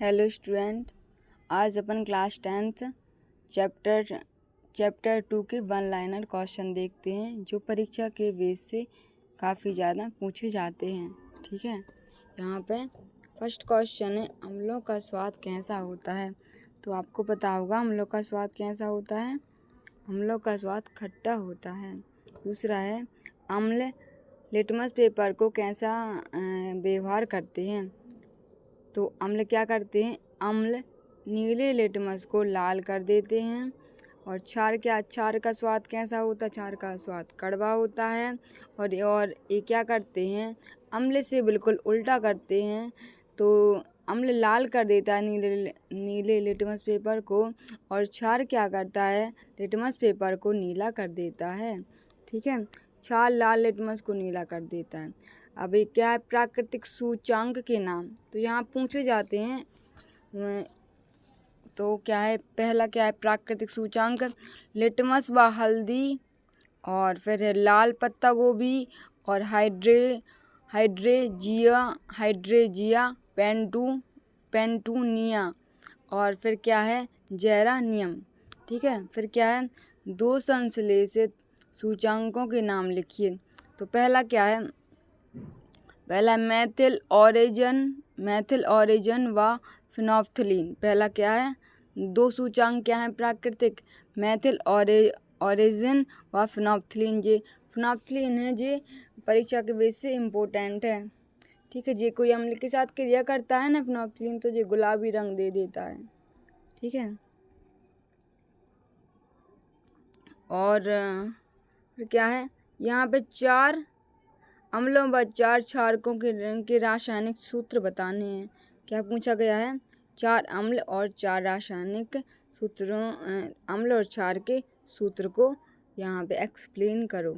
Hello student, आज अपन class 10th chapter 2 के one liner question देखते हैं जो परीक्षा के बेस से काफ़ी ज़्यादा पूछे जाते हैं। ठीक है, यहाँ पे फर्स्ट क्वेश्चन है, अम्लों का स्वाद कैसा होता है। तो आपको पता होगा अम्लों का स्वाद कैसा होता है। अम्लों का स्वाद खट्टा होता है। दूसरा है, अम्ल लिटमस पेपर को कैसा व्यवहार करते हैं। तो अम्ल क्या करते हैं, अम्ल नीले लिटमस को लाल कर देते हैं। और क्षार का स्वाद कैसा होता है, क्षार का स्वाद कड़वा होता है। और ये क्या करते हैं, अम्ल से बिल्कुल उल्टा करते हैं। तो अम्ल लाल कर देता है नीले लिटमस पेपर को, और क्षार क्या करता है, लिटमस पेपर को नीला कर देता है। ठीक है, क्षार लाल लिटमस को नीला कर देता है। अब ये क्या है, प्राकृतिक सूचांक के नाम तो यहाँ पूछे जाते हैं। तो क्या है, पहला क्या है, प्राकृतिक सूचांक लिटमस व हल्दी, और फिर है लाल पत्ता गोभी, और हाइड्रेजिया पेंटूनिया, और फिर क्या है, जेरानियम। ठीक है, फिर क्या है, दो संश्लेषित सूचांकों के नाम लिखिए। तो पहला क्या है, पहला मैथिल ऑरिजन व फिनोल्फ्थलीन। पहला क्या है, दो सूचांक क्या है प्राकृतिक, मैथिल ऑरिजिन व फिनोल्फ्थलीन। जे फिनोल्फ्थलीन है, जे परीक्षा के बेस से इम्पोर्टेंट है। ठीक है, जे कोई अम्ल के साथ क्रिया करता है ना फिनोल्फ्थलीन, तो जे गुलाबी रंग दे देता है। ठीक है, और फिर क्या है, यहाँ पे 4 अम्लों व 4 क्षारकों के रासायनिक सूत्र बताने हैं। क्या पूछा गया है, 4 अम्ल और 4 रासायनिक सूत्रों, अम्ल और क्षार के सूत्र को यहाँ पे एक्सप्लेन करो।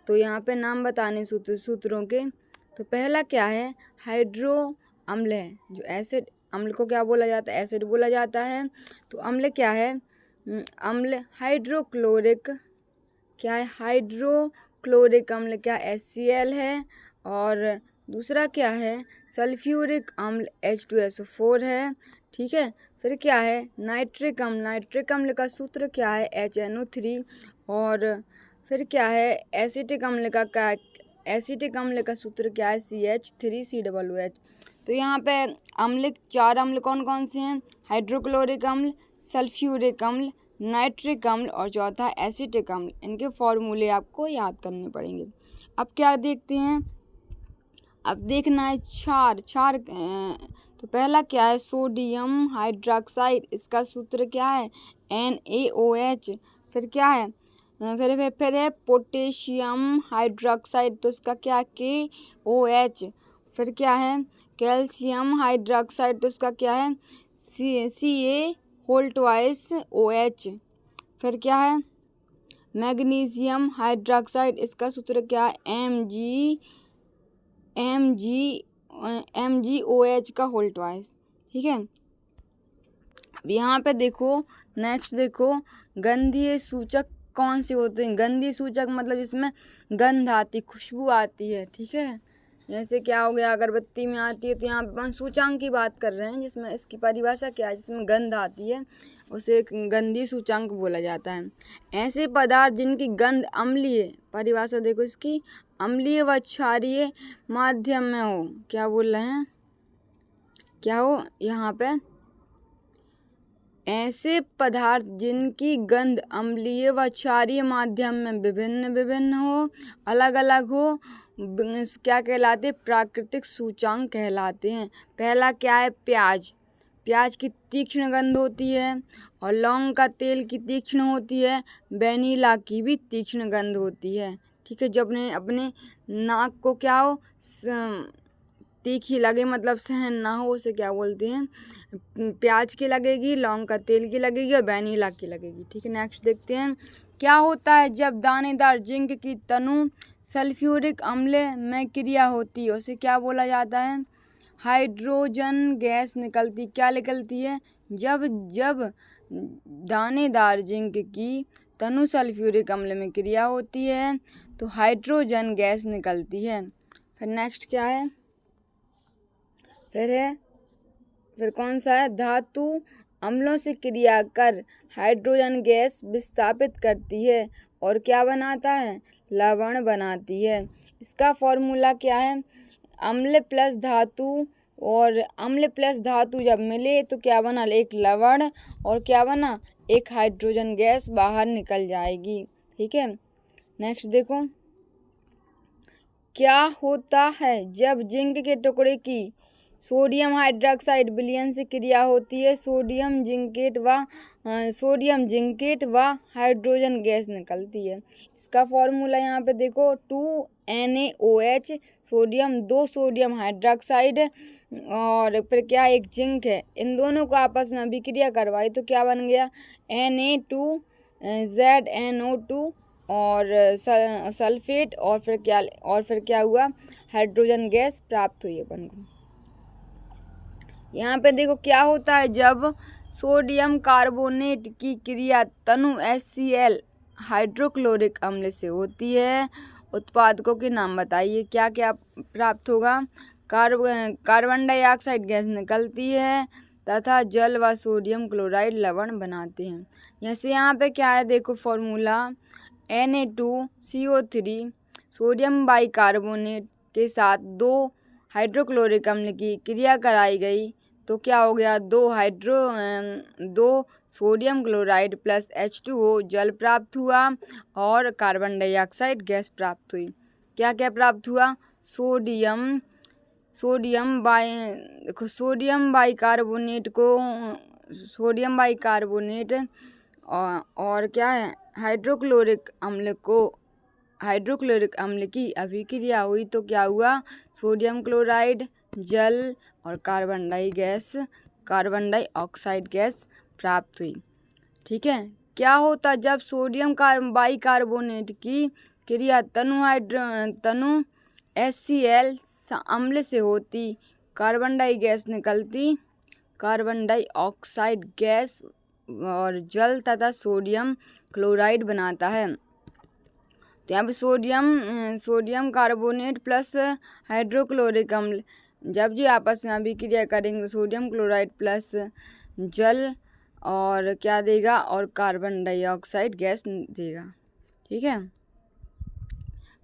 तो यहाँ पे नाम बताने सूत्रों के। तो पहला क्या है, हाइड्रो अम्ल है, जो एसिड, अम्ल को क्या बोला जाता है, एसिड बोला जाता है। तो अम्ल क्या है, अम्ल हाइड्रोक्लोरिक, क्या है, हाइड्रोक्लोरिक अम्ल क्या HCl है। और दूसरा क्या है, सल्फ्यूरिक अम्ल H2SO4 है। ठीक है, फिर क्या है, नाइट्रिक अम्ल का सूत्र क्या है, HNO3। और फिर क्या है, एसिटिक अम्ल का सूत्र क्या है, CH3COOH। तो यहाँ पे 4 अम्ल कौन कौन से हैं, हाइड्रोक्लोरिक अम्ल, सल्फ्यूरिक अम्ल, नाइट्रिक अम्ल, और चौथा एसिटिक अम्ल। इनके फॉर्मूले आपको याद करने पड़ेंगे। अब क्या देखते हैं, अब देखना है क्षार। तो पहला क्या है, सोडियम हाइड्रॉक्साइड, इसका सूत्र क्या है, NaOH। फिर क्या है, फिर है पोटेशियम हाइड्रॉक्साइड, तो इसका क्या है, KOH। फिर क्या है, कैल्शियम हाइड्रॉक्साइड, तो इसका क्या है, CaOH। फिर क्या है, मैग्नीशियम हाइड्रॉक्साइड, इसका सूत्र क्या है, MgOH का होल ट्वाइस। ठीक है, अब यहाँ पे देखो, नेक्स्ट देखो, गंधीय सूचक कौन से होते हैं। गंधीय सूचक मतलब जिसमें गंध आती, खुशबू आती है। ठीक है, जैसे क्या हो गया, अगरबत्ती में आती है। तो यहाँ पे अपन सूचांक की बात कर रहे हैं, जिसमें इसकी परिभाषा क्या है, जिसमें गंध आती है उसे गंधीय सूचांक बोला जाता है। ऐसे पदार्थ जिनकी गंध अम्लीय, परिभाषा देखो इसकी, अम्लीय व क्षारीय माध्यम में हो। क्या बोल रहे हैं, क्या हो यहाँ पे, ऐसे पदार्थ जिनकी गंध अम्लीय व क्षारीय माध्यम में विभिन्न हो, अलग अलग हो, क्या कहलाते, प्राकृतिक सूचांक कहलाते हैं। पहला क्या है, प्याज की तीक्ष्ण गंध होती है, और लौंग का तेल की तीक्ष्ण होती है, वेनिला की भी तीक्ष्ण गंध होती है। ठीक है, जब अपने नाक को क्या हो, तीखी लगे, मतलब सहन ना हो, उसे क्या बोलते हैं, प्याज की लगेगी, लौंग का तेल की लगेगी, और वेनिला की लगेगी। ठीक है, नेक्स्ट देखते हैं, क्या होता है जब दानेदार जिंक की तनु सल्फ्यूरिक अम्ल में क्रिया होती है, उसे क्या बोला जाता है, हाइड्रोजन गैस निकलती। क्या निकलती है, जब दानेदार जिंक की तनु सल्फ्यूरिक अम्ल में क्रिया होती है तो हाइड्रोजन गैस निकलती है। फिर नेक्स्ट क्या है, फिर है फिर कौन सा है, धातु अम्लों से क्रिया कर हाइड्रोजन गैस विस्थापित करती है और क्या बनाता है, लवण बनाती है। इसका फॉर्मूला क्या है, अम्ल प्लस धातु, और अम्ल प्लस धातु जब मिले तो क्या बना, एक लवण, और क्या बना, एक हाइड्रोजन गैस बाहर निकल जाएगी। ठीक है, नेक्स्ट देखो, क्या होता है जब जिंक के टुकड़े की सोडियम हाइड्रोक्साइड विलयन से क्रिया होती है, सोडियम जिंकेट व हाइड्रोजन गैस निकलती है। इसका फॉर्मूला यहाँ पे देखो, 2NaOH, सोडियम 2 सोडियम हाइड्रोक्साइड और फिर क्या, एक जिंक है, इन दोनों को आपस में अभिक्रिया करवाई तो क्या बन गया, Na2ZNO2 और सल्फेट, और फिर क्या हुआ, हाइड्रोजन गैस प्राप्त हुई अपन को। यहाँ पे देखो क्या होता है जब सोडियम कार्बोनेट की क्रिया तनु HCl हाइड्रोक्लोरिक अम्ल से होती है, उत्पादकों के नाम बताइए। क्या क्या प्राप्त होगा, कार्बन डाइऑक्साइड गैस निकलती है तथा जल व सोडियम क्लोराइड लवण बनाते हैं। जैसे यहाँ पे क्या है देखो फॉर्मूला, Na2CO3 सोडियम बाइकार्बोनेट के साथ 2 हाइड्रोक्लोरिक अम्ल की क्रिया कराई गई तो क्या हो गया, 2 सोडियम क्लोराइड प्लस H2O जल प्राप्त हुआ और कार्बन डाइऑक्साइड गैस प्राप्त हुई। क्या क्या प्राप्त हुआ, सोडियम बाइकार्बोनेट और क्या है, हाइड्रोक्लोरिक अम्ल की अभिक्रिया हुई तो क्या हुआ, सोडियम क्लोराइड जल और कार्बन डाइऑक्साइड गैस प्राप्त हुई। ठीक है, क्या होता जब सोडियम बाइकार्बोनेट की क्रिया तनु HCl अम्ल से होती, कार्बन डाइऑक्साइड गैस और जल तथा सोडियम क्लोराइड बनाता है। तो यहाँ पे सोडियम कार्बोनेट प्लस हाइड्रोक्लोरिक अम्ल जब जी आपस में अभिक्रिया करेंगे सोडियम क्लोराइड प्लस जल और क्या देगा, और कार्बन डाइऑक्साइड गैस देगा। ठीक है,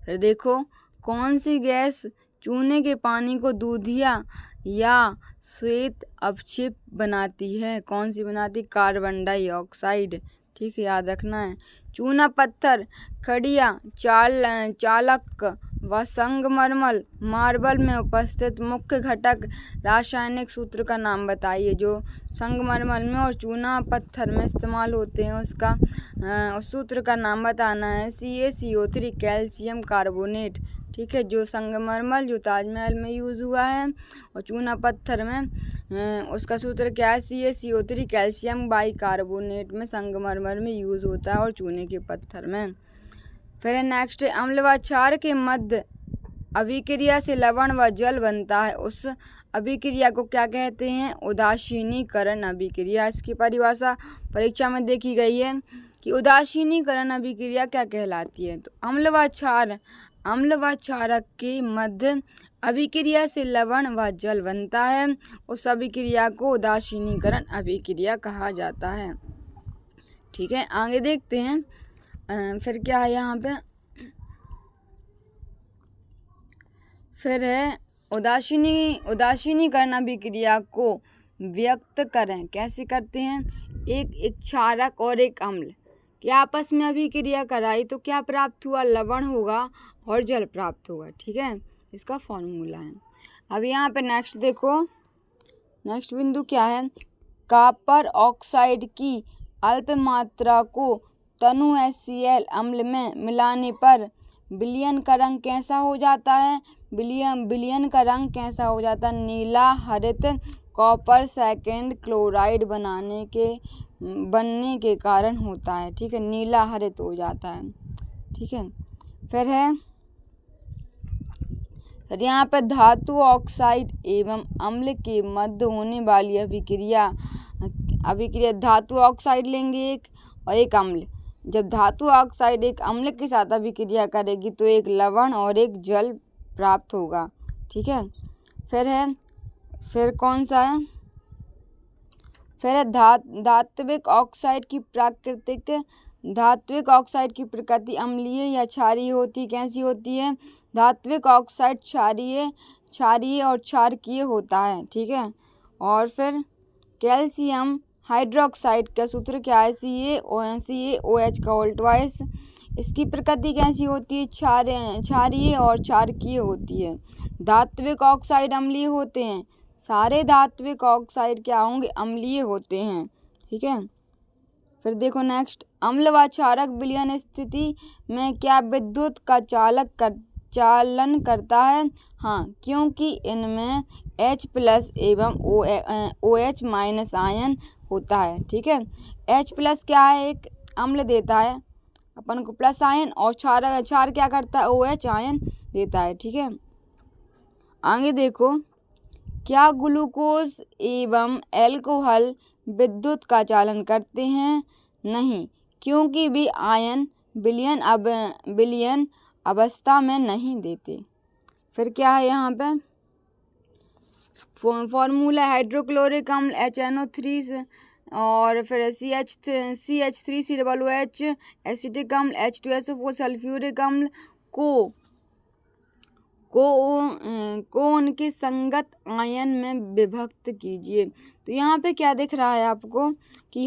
फिर देखो कौन सी गैस चूने के पानी को दूधिया या श्वेत अपक्षेप बनाती है, कौन सी बनाती, कार्बन डाइऑक्साइड। ठीक है, याद रखना है। चूना पत्थर, खड़िया, चालक व संगमरमर मार्बल में उपस्थित मुख्य घटक रासायनिक सूत्र का नाम बताइए। जो संगमरमर में और चूना पत्थर में इस्तेमाल होते हैं उसका उस सूत्र का नाम बताना है, CaCO3 कैल्शियम कार्बोनेट। ठीक है, जो संगमरमर जो ताजमहल में यूज़ हुआ है और चूना पत्थर में उसका सूत्र क्या है, CaCO3 कैल्शियम बाइकार्बोनेट में संगमरमर में यूज़ होता है और चूने के पत्थर में। फिर नेक्स्ट, अम्ल व क्षार के मध्य अभिक्रिया से लवण व जल बनता है, उस अभिक्रिया को क्या कहते हैं, उदासीनीकरण अभिक्रिया। इसकी परिभाषा परीक्षा में देखी गई है कि उदासीनीकरण अभिक्रिया क्या कहलाती है। तो अम्ल व क्षारक के मध्य अभिक्रिया से लवण व जल बनता है, उस अभिक्रिया को उदासीनीकरण अभिक्रिया कहा जाता है। ठीक है, आगे देखते हैं। फिर क्या है यहाँ पे, फिर है उदासीनीकरण अभिक्रिया को व्यक्त करें, कैसे करते हैं, एक क्षारक और एक अम्ल कि आपस में अभिक्रिया कराई तो क्या प्राप्त हुआ, लवण होगा और जल प्राप्त होगा। ठीक है, इसका फॉर्मूला है। अब यहाँ पे नेक्स्ट देखो, नेक्स्ट बिंदु क्या है, कॉपर ऑक्साइड की अल्प मात्रा को तनु HCl अम्ल में मिलाने पर विलयन का रंग कैसा हो जाता है, विलयन का रंग कैसा हो जाता है, नीला हरित कॉपर सेकेंड क्लोराइड बनने के कारण होता है। ठीक है, नीला हरित हो जाता है। ठीक है, फिर यहाँ पर धातु ऑक्साइड एवं अम्ल के मध्य होने वाली अभिक्रिया धातु ऑक्साइड लेंगे एक और एक अम्ल। जब धातु ऑक्साइड एक अम्ल के साथ अभिक्रिया करेगी तो एक लवण और एक जल प्राप्त होगा। ठीक है, फिर कौन सा है, फिर है धात्विक ऑक्साइड की प्रकृति अम्लीय या क्षारीय होती, कैसी होती है? धात्विक ऑक्साइड क्षारीय और क्षारकीय होता है, ठीक है। और फिर कैल्शियम हाइड्रोक्साइड का सूत्र क्या है? CaOH का उल्टवाइस। इसकी प्रकृति कैसी होती है? क्षारीय और क्षारकीय होती है। धात्विक ऑक्साइड अम्लीय होते हैं, सारे धात्विक ऑक्साइड क्या होंगे? अम्लीय होते हैं, ठीक है। फिर देखो नेक्स्ट, अम्ल व क्षारक विलयन स्थिति में क्या विद्युत का चालन करता है? हाँ, क्योंकि इनमें H+ एवं OH- आयन होता है, ठीक है। H+ क्या है? एक अम्ल देता है अपन को प्लस आयन, और क्षार क्या करता है? OH आयन देता है, ठीक है। आगे देखो, क्या ग्लूकोज एवं एल्कोहल विद्युत का चालन करते हैं? नहीं, क्योंकि वे आयन विलयन अवस्था में नहीं देते। फिर क्या है यहाँ पे? फॉर्मूला हाइड्रोक्लोरिक अम्ल HNO3 से, और फिर CH3COOH एसिटिक अम्ल H2SO4 सल्फ्यूरिक अम्ल को उनके संगत आयन में विभक्त कीजिए। तो यहाँ पे क्या दिख रहा है आपको कि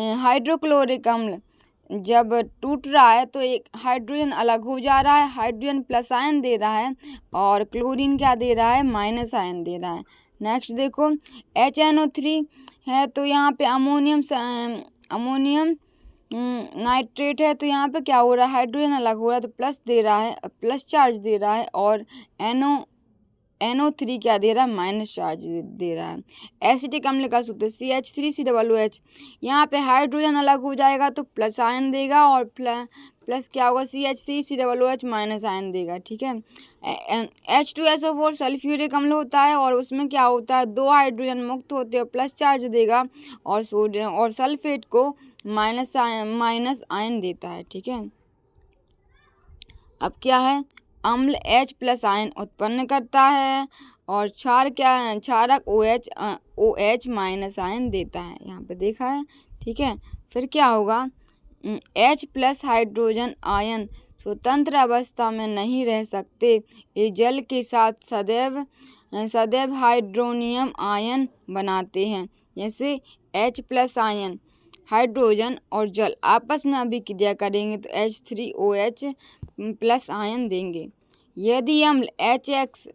हाइड्रोक्लोरिक अम्ल जब टूट रहा है तो एक हाइड्रोजन अलग हो जा रहा है, हाइड्रोजन प्लस आयन दे रहा है, और क्लोरीन क्या दे रहा है? माइनस आयन दे रहा है। नेक्स्ट देखो, HNO3 है तो यहाँ पे अमोनियम नाइट्रेट है, तो यहाँ पे क्या हो रहा है? हाइड्रोजन अलग हो रहा है तो प्लस दे रहा है, प्लस चार्ज दे रहा है, और NO3 क्या दे रहा है? माइनस चार्ज दे रहा है। एसिटिक अम्ल का सूत्र CH3COOH, यहाँ पे हाइड्रोजन अलग हो जाएगा तो प्लस आयन देगा, और प्लस क्या होगा? CH3COOH माइनस आयन देगा, ठीक है। H2SO4 सल्फ्यूरिक अम्ल होता है, और उसमें क्या होता है? 2 हाइड्रोजन मुक्त होते हैं, प्लस चार्ज देगा, और सोडियम और सल्फेट को माइनस आयन देता है, ठीक है। अब क्या है? अम्ल H+ आयन उत्पन्न करता है, और क्षारक OH- आयन देता है, यहाँ पे देखा है, ठीक है। फिर क्या होगा? H+ हाइड्रोजन आयन स्वतंत्र अवस्था में नहीं रह सकते, ये जल के साथ सदैव हाइड्रोनियम आयन बनाते हैं। जैसे H+ आयन हाइड्रोजन और जल आपस में अभिक्रिया करेंगे तो H3OH+ आयन देंगे। यदि अम्ल HX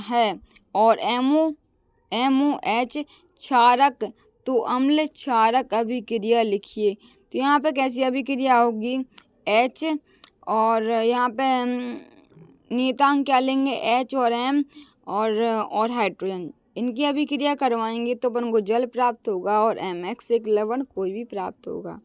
है और MOH क्षारक, तो अम्ल क्षारक अभिक्रिया लिखिए। तो यहाँ पे कैसी अभिक्रिया होगी? H, और यहाँ पे नियतांक क्या लेंगे? H और M, और हाइड्रोजन, इनकी अभिक्रिया करवाएंगे तो अपन को जल प्राप्त होगा, और MX एक लवण कोई भी प्राप्त होगा,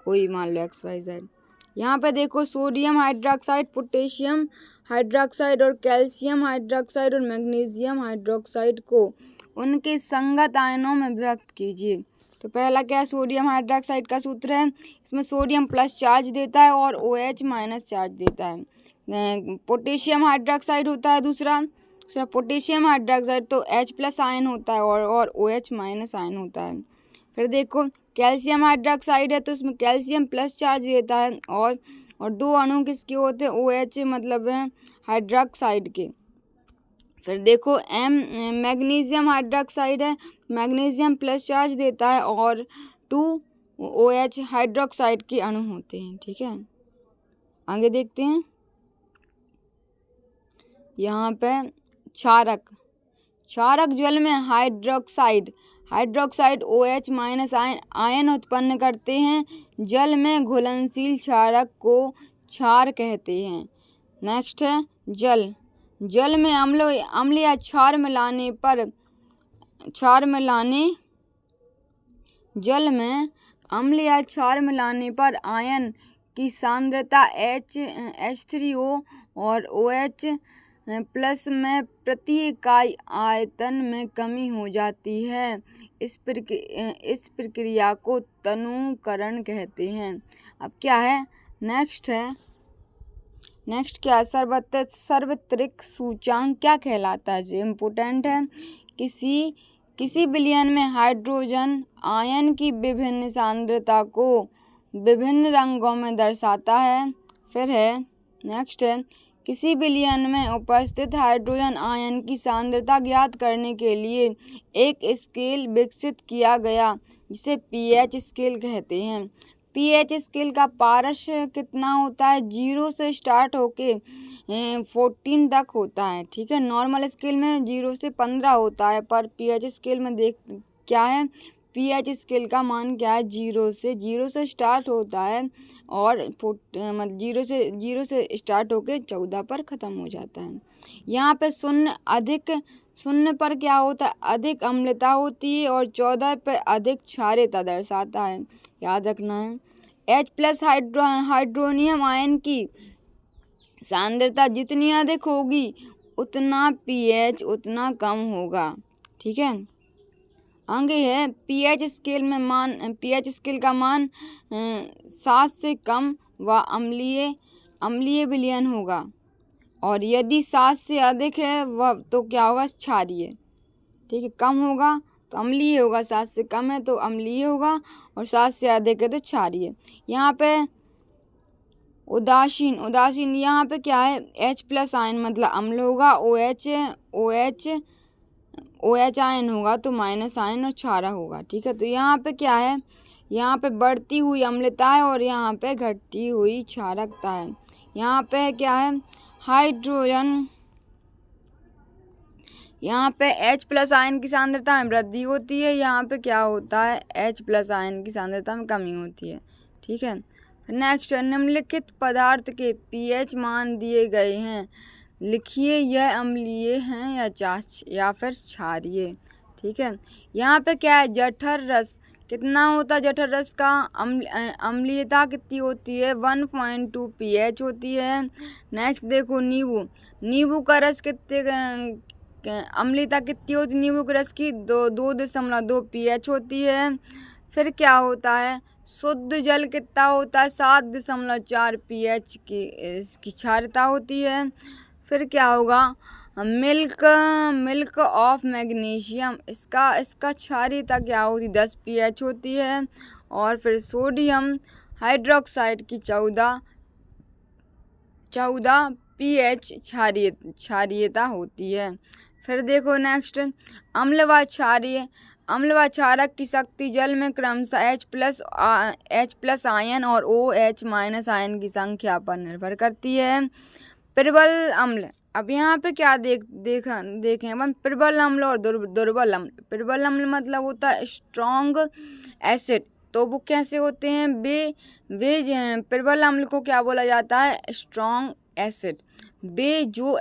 कोई मान लो XYZ। यहाँ पे देखो, सोडियम हाइड्रोक्साइड, पोटेशियम हाइड्रोक्साइड और कैल्शियम हाइड्रोक्साइड और मैग्नीशियम हाइड्रोक्साइड को उनके संगत आयनों में विभक्त कीजिए। तो पहला क्या है? सोडियम हाइड्रोक्साइड का सूत्र है, इसमें सोडियम प्लस चार्ज देता है और OH माइनस चार्ज देता है। पोटेशियम हाइड्रोक्साइड होता है दूसरा पोटेशियम हाइड्रोक्साइड, तो H+ आयन होता है, और OH माइनस आयन होता है। फिर देखो, कैल्शियम हाइड्रोक्साइड है तो इसमें कैल्शियम प्लस चार्ज देता है, और 2 अणु किसके होते हैं? OH मतलब है हाइड्रोक्साइड के। फिर देखो, मैग्नीशियम हाइड्रोक्साइड है, मैग्नीशियम प्लस चार्ज देता है, और 2 OH हाइड्रोक्साइड के अणु होते हैं, ठीक है। आगे देखते हैं, यहाँ पे क्षारक जल में हाइड्रोक्साइड OH माइनस आयन उत्पन्न करते हैं। जल में घुलनशील क्षारक को क्षार कहते हैं। नेक्स्ट है जल में अम्ल या क्षार मिलाने पर आयन की सांद्रता H3O और OH प्लस में प्रति इकाई आयतन में कमी हो जाती है। इस प्रक्रिया को तनुकरण कहते हैं। अब क्या है? नेक्स्ट क्या? सार्वत्रिक सूचांक क्या कहलाता है? जो इम्पोर्टेंट है, किसी किसी विलयन में हाइड्रोजन आयन की विभिन्न सांद्रता को विभिन्न रंगों में दर्शाता है। फिर है नेक्स्ट है, किसी विलयन में उपस्थित हाइड्रोजन आयन की सांद्रता ज्ञात करने के लिए एक स्केल विकसित किया गया जिसे पीएच स्केल कहते हैं। पीएच स्केल का पारस कितना होता है, 0 से स्टार्ट होके 14 तक होता है। ठीक है, नॉर्मल स्केल में 0 से 15 होता है, पर पीएच स्केल में देख क्या है, पीएच स्केल का मान क्या है, 0 से स्टार्ट होता है और 0 से स्टार्ट होके 14 पर ख़त्म हो जाता है। यहाँ पे शून्य पर क्या होता है, अधिक अम्लता होती है और 14 पर अधिक क्षारीयता दर्शाता है, याद रखना है। H+ हाइड्रोनियम आयन की सांद्रता जितनी अधिक होगी उतना पीएच उतना कम होगा। ठीक है, आगे है पीएच स्केल का मान 7 से कम व अम्लीय विलयन होगा, और यदि 7 से अधिक है वह तो क्या होगा, क्षारीय। ठीक है, कम होगा तो अम्लीय होगा, 7 से कम है तो अम्लीय होगा, और 7 से अधिक है तो क्षारीय। यहाँ पे उदासीन यहाँ पे क्या है, H+ आयन मतलब अम्ल होगा, OH आयन होगा तो माइनस आयन और क्षारा होगा। ठीक है, तो यहाँ पे क्या है, यहाँ पे बढ़ती हुई अम्लता है और यहाँ पे घटती हुई क्षारकता है। यहाँ पे क्या है, हाइड्रोजन, यहाँ पे H+ आयन की सांद्रता में वृद्धि होती है, यहाँ पे क्या होता है, H+ आयन की सांद्रता में कमी होती है। ठीक है, नेक्स्ट, निम्नलिखित पदार्थ के पीएच मान दिए गए हैं, लिखिए यह अम्लीय हैं या फिर क्षारीय। ठीक है, यहाँ पे क्या है, जठर रस कितना होता है, जठर रस का अम्लीयता कितनी होती है, 1.2 पीएच होती है। नेक्स्ट देखो नींबू का रस कितने अम्लीयता कितनी होती है, नींबू के रस की 2.2 पीएच होती है। फिर क्या होता है, शुद्ध जल कितना होता है, 7.4 पीएच की इसकी क्षारता होती है। फिर क्या होगा, मिल्क ऑफ मैग्नीशियम, इसका क्षारीयता क्या होती, 10 पीएच होती है। और फिर सोडियम हाइड्रोक्साइड की 14 पीएच क्षारीयता होती है। फिर देखो नेक्स्ट, अम्ल व क्षारक की शक्ति जल में क्रमशः H+ आयन और OH- आयन की संख्या पर निर्भर करती है। प्रबल अम्ल, अब यहाँ पे क्या देखें हम, प्रबल अम्ल और दुर्बल अम्ल। प्रबल अम्ल मतलब होता है स्ट्रॉन्ग एसिड, तो वो कैसे होते हैं, वे प्रबल अम्ल को क्या बोला जाता है, स्ट्रॉन्ग एसिड। वे जो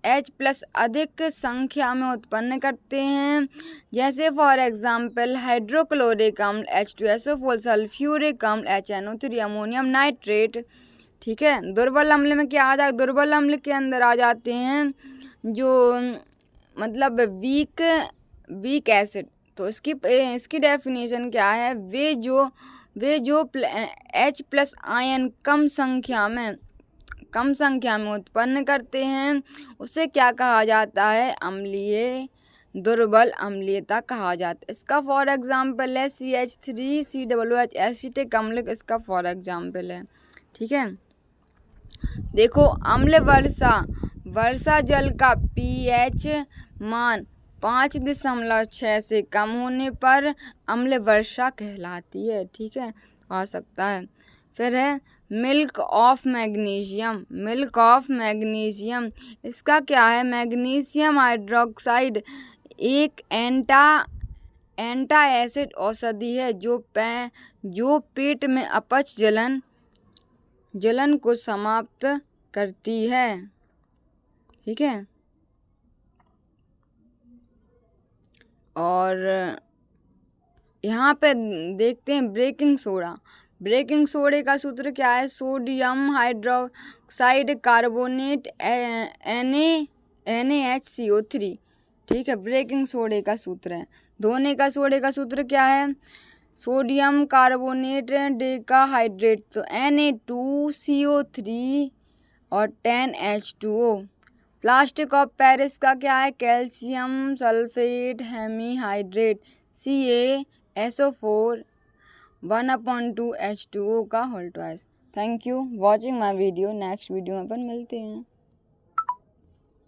H+ अधिक संख्या में उत्पन्न करते हैं, जैसे फॉर एग्जाम्पल हाइड्रोक्लोरिक अम्ल H2SO4, सल्फ्यूरिक अम्ल HNO3, अमोनियम नाइट्रेट। ठीक है, दुर्बल अम्ल में क्या आ जाए, दुर्बल अम्ल के अंदर आ जाते हैं जो मतलब वीक एसिड। तो इसकी डेफिनेशन क्या है, वे जो H+ आयन कम संख्या में उत्पन्न करते हैं उसे क्या कहा जाता है, अम्लीय, दुर्बल अम्लीयता कहा जाता है। इसका फॉर एग्जाम्पल है CH3COOH एसिटिक अम्ल, इसका फॉर एग्जाम्पल है। ठीक है, देखो अम्ल वर्षा जल का पीएच मान 5.6 से कम होने पर अम्ल वर्षा कहलाती है। ठीक है, आ सकता है। फिर है मिल्क ऑफ मैग्नीशियम, इसका क्या है, मैग्नीशियम हाइड्रोक्साइड एक एंटा एसिड औषधि है जो पेट में अपच जलन को समाप्त करती है। ठीक है, और यहाँ पे देखते हैं ब्रेकिंग सोडे का सूत्र क्या है, सोडियम हाइड्रोक्साइड कार्बोनेट NaHCO3। ठीक है, ब्रेकिंग सोडे का सूत्र है। धोने का सोडे का सूत्र क्या है, सोडियम कार्बोनेट डेकाहाइड्रेट, तो Na2CO3 और 10H2O प्लास्टिक ऑफ पेरिस का क्या है? Calcium sulphate hemihydrate CaSO4 1/2 H2O का whole twice. Thank you watching my video. Next video में अपन मिलते हैं।